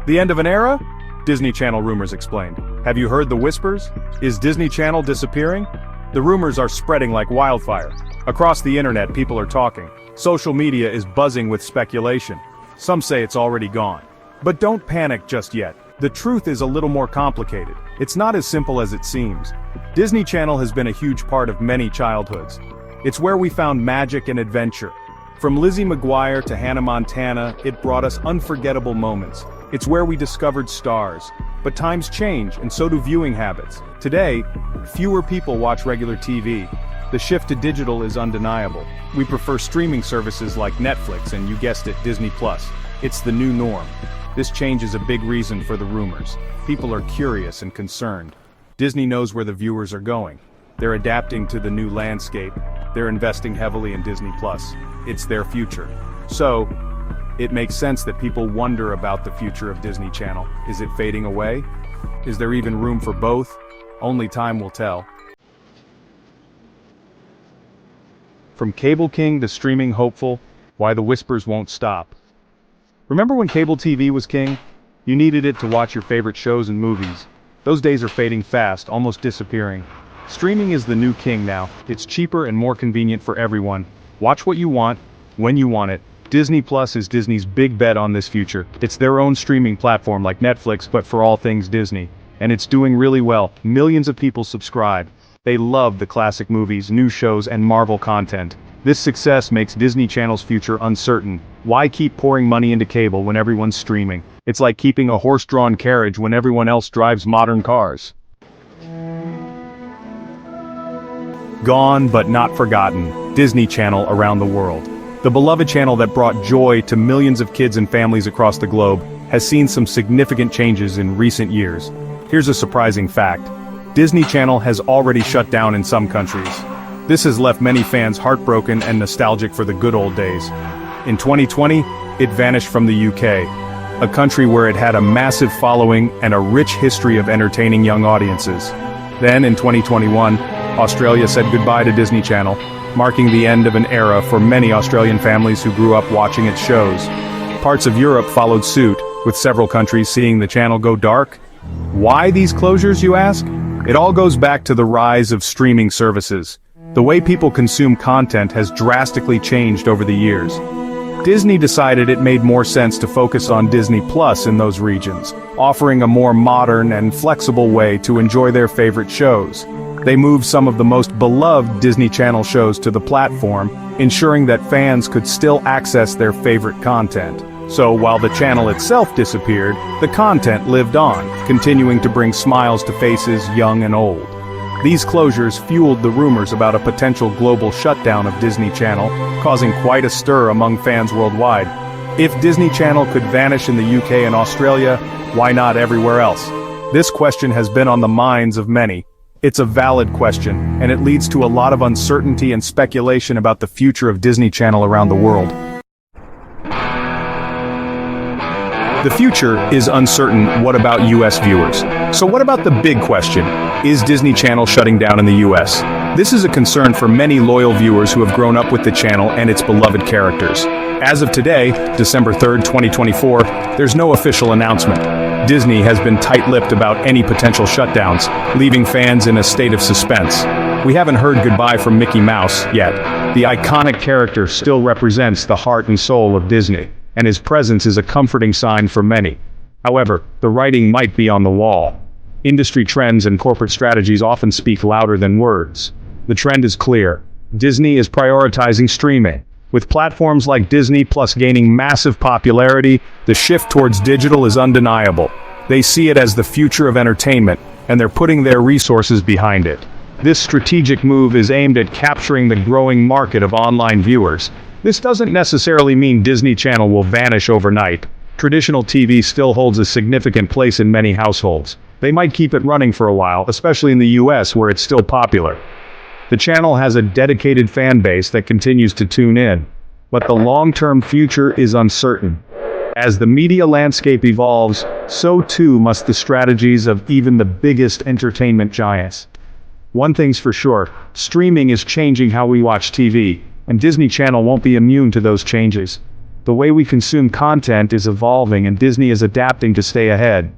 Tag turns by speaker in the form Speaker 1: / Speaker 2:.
Speaker 1: The end of an era? Disney Channel rumors explained. Have you heard the whispers? Is Disney Channel disappearing? The rumors are spreading like wildfire. Across the internet, people are talking. Social media is buzzing with speculation. Some say it's already gone. But don't panic just yet. The truth is a little more complicated. It's not as simple as it seems. Disney Channel has been a huge part of many childhoods. It's where we found magic and adventure. From Lizzie McGuire to Hannah Montana, it brought us unforgettable moments. It's where we discovered stars. But times change, and so do viewing habits. Today, fewer people watch regular TV. The shift to digital is undeniable. We prefer streaming services like Netflix and, you guessed it, DisneyPlus. It's the new norm. This change is a big reason for the rumors. People are curious and concerned. Disney knows where the viewers are going. They're adapting to the new landscape. They're investing heavily in DisneyPlus. It's their future. So, it makes sense that people wonder about the future of Disney Channel. Is it fading away? Is there even room for both? Only time will tell. From cable king to streaming hopeful, why the whispers won't stop. Remember when cable TV was king? You needed it to watch your favorite shows and movies. Those days are fading fast, almost disappearing. Streaming is the new king now. It's cheaper and more convenient for everyone. Watch what you want, when you want it. DisneyPlus is Disney's big bet on this future. It's their own streaming platform like Netflix, but for all things Disney. And it's doing really well. Millions of people subscribe. They love the classic movies, new shows, and Marvel content. This success makes Disney Channel's future uncertain. Why keep pouring money into cable when everyone's streaming? It's like keeping a horse-drawn carriage when everyone else drives modern cars. Gone but not forgotten, Disney Channel around the world. The beloved channel that brought joy to millions of kids and families across the globe has seen some significant changes in recent years. Here's a surprising fact. Disney Channel has already shut down in some countries. This has left many fans heartbroken and nostalgic for the good old days. In 2020, it vanished from the UK, a country where it had a massive following and a rich history of entertaining young audiences. Then, in 2021, Australia said goodbye to Disney Channel, marking the end of an era for many Australian families who grew up watching its shows. Parts of Europe followed suit, with several countries seeing the channel go dark. Why these closures, you ask? It all goes back to the rise of streaming services. The way people consume content has drastically changed over the years. Disney decided it made more sense to focus on DisneyPlus in those regions, offering a more modern and flexible way to enjoy their favorite shows. They moved some of the most beloved Disney Channel shows to the platform, ensuring that fans could still access their favorite content. So while the channel itself disappeared, the content lived on, continuing to bring smiles to faces young and old. These closures fueled the rumors about a potential global shutdown of Disney Channel, causing quite a stir among fans worldwide. If Disney Channel could vanish in the UK and Australia, why not everywhere else? This question has been on the minds of many. It's a valid question, and it leads to a lot of uncertainty and speculation about the future of Disney Channel around the world. The future is uncertain. What about US viewers? So what about the big question? Is Disney Channel shutting down in the US? This is a concern for many loyal viewers who have grown up with the channel and its beloved characters. As of today, December 3rd, 2024, there's no official announcement. Disney has been tight-lipped about any potential shutdowns, leaving fans in a state of suspense. We haven't heard goodbye from Mickey Mouse yet. The iconic character still represents the heart and soul of Disney, and his presence is a comforting sign for many. However, the writing might be on the wall. Industry trends and corporate strategies often speak louder than words. The trend is clear. Disney is prioritizing streaming. With platforms like DisneyPlus gaining massive popularity, the shift towards digital is undeniable. They see it as the future of entertainment, and they're putting their resources behind it. This strategic move is aimed at capturing the growing market of online viewers. This doesn't necessarily mean Disney Channel will vanish overnight. Traditional TV still holds a significant place in many households. They might keep it running for a while, especially in the US where it's still popular. The channel has a dedicated fan base that continues to tune in, but the long-term future is uncertain. As the media landscape evolves, so too must the strategies of even the biggest entertainment giants. One thing's for sure, streaming is changing how we watch TV, and Disney Channel won't be immune to those changes. The way we consume content is evolving and Disney is adapting to stay ahead.